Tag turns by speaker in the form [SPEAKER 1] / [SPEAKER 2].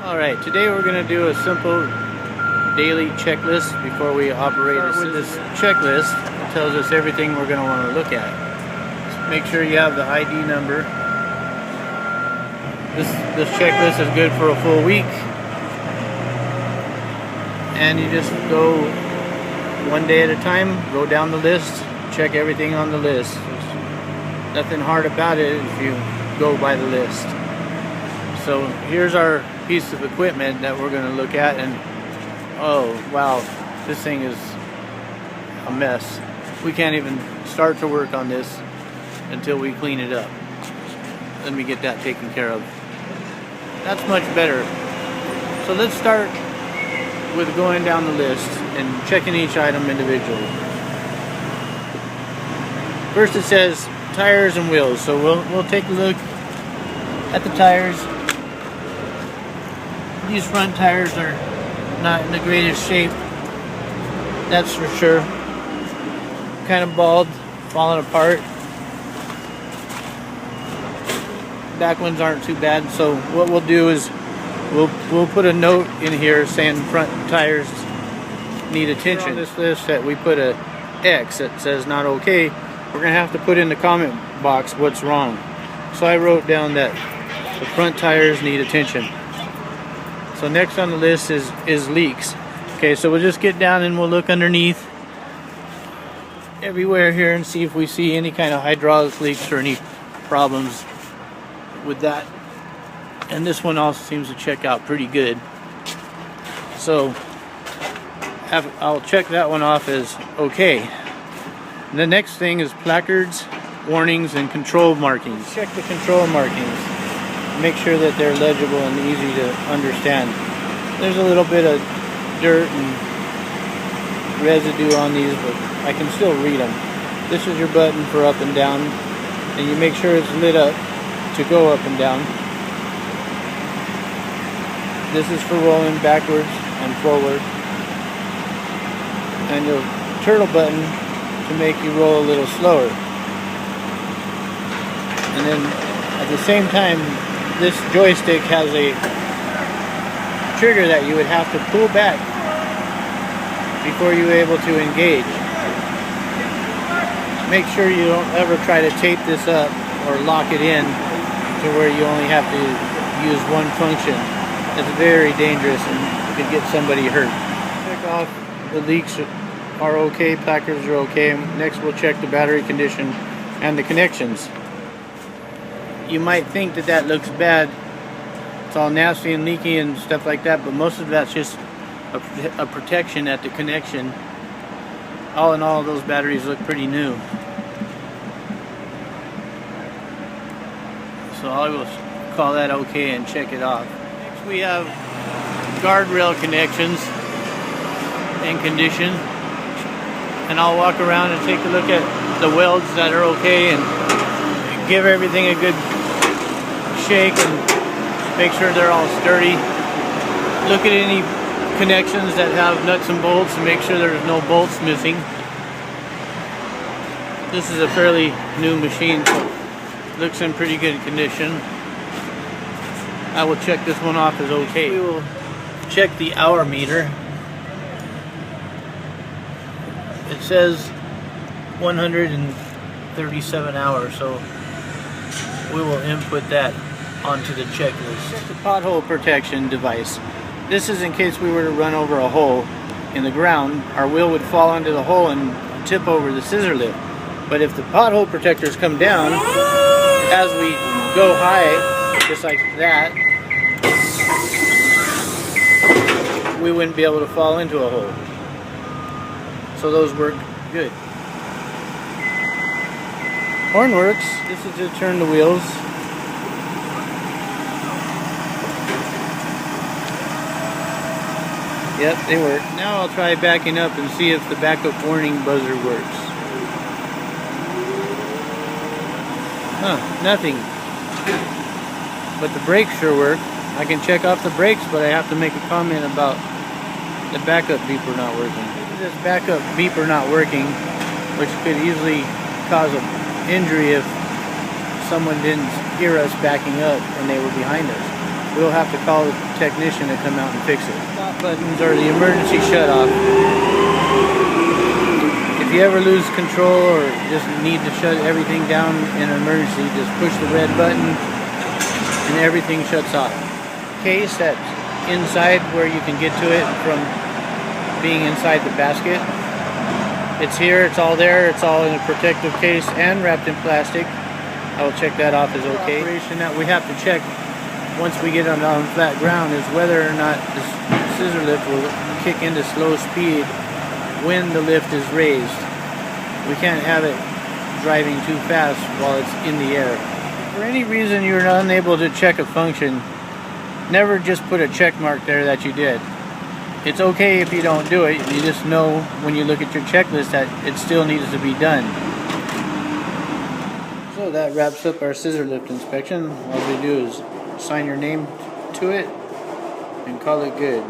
[SPEAKER 1] Alright, today we're going to do a simple daily checklist before we operate. This checklist tells us everything we're going to want to look at. Just make sure you have the ID number. This checklist is good for a full week. And you just go one day at a time, go down the list, check everything on the list. There's nothing hard about it if you go by the list. So here's our piece of equipment that we're going to look at, and oh wow, this thing is a mess. We can't even start to work on this until we clean it up. Let me get that taken care of. That's much better. So let's start with going down the list and checking each item individually. First it says tires and wheels, so we'll take a look at the tires. These front tires are not in the greatest shape, that's for sure. Kind of bald, falling apart. Back ones aren't too bad, so what we'll do is we'll put a note in here saying front tires need attention. On this list that we put a X that says not okay, we're gonna have to put in the comment box what's wrong. So I wrote down that the front tires need attention. So next on the list is leaks. Okay, so we'll just get down and we'll look underneath everywhere here and see if we see any kind of hydraulic leaks or any problems with that. And this one also seems to check out pretty good. So I'll check that one off as okay. And the next thing is placards, warnings, and control markings. Check the control markings. Make sure that they're legible and easy to understand. There's a little bit of dirt and residue on these, but I can still read them. This is your button for up and down, and you make sure it's lit up to go up and down. This is for rolling backwards and forward. And your turtle button to make you roll a little slower. And then at the same time, this joystick has a trigger that you would have to pull back before you're able to engage. Make sure you don't ever try to tape this up or lock it in to where you only have to use one function. It's very dangerous and could get somebody hurt. Check off the leaks are okay, placards are okay. Next we'll check the battery condition and the connections. You might think that that looks bad. It's all nasty and leaky and stuff like that, but most of that's just a protection at the connection. All in all, those batteries look pretty new. So I will call that okay and check it off. Next we have guardrail connections and condition. And I'll walk around and take a look at the welds that are okay and give everything a good shake and make sure they're all sturdy. Look at any connections that have nuts and bolts and make sure there's no bolts missing. This is a fairly new machine, so it looks in pretty good condition. I will check this one off as okay. We will check the hour meter. It says 137 hours, so we will input that onto the checklist. Check the pothole protection device. This is in case we were to run over a hole in the ground. Our wheel would fall into the hole and tip over the scissor lift. But if the pothole protectors come down, as we go high, just like that, we wouldn't be able to fall into a hole. So those work good. Horn works. This is to turn the wheels. Yep, they work. Now I'll try backing up and see if the backup warning buzzer works. Nothing. But the brakes sure work. I can check off the brakes, but I have to make a comment about the backup beeper not working. This backup beeper not working, which could easily cause an injury if someone didn't hear us backing up and they were behind us. we'll have to call the technician to come out and fix it. Stop buttons are the emergency shutoff. If you ever lose control or just need to shut everything down in an emergency, just push the red button and everything shuts off. Case that's inside where you can get to it from being inside the basket. It's here, it's all there, it's all in a protective case and wrapped in plastic. I will check that off as okay. The operation that we have to check once we get on flat ground is whether or not the scissor lift will kick into slow speed when the lift is raised. We can't have it driving too fast while it's in the air. If for any reason you're unable to check a function, never just put a check mark there that you did. It's okay if you don't do it, you just know when you look at your checklist that it still needs to be done. So that wraps up our scissor lift inspection. All we do is sign your name to it and call it good.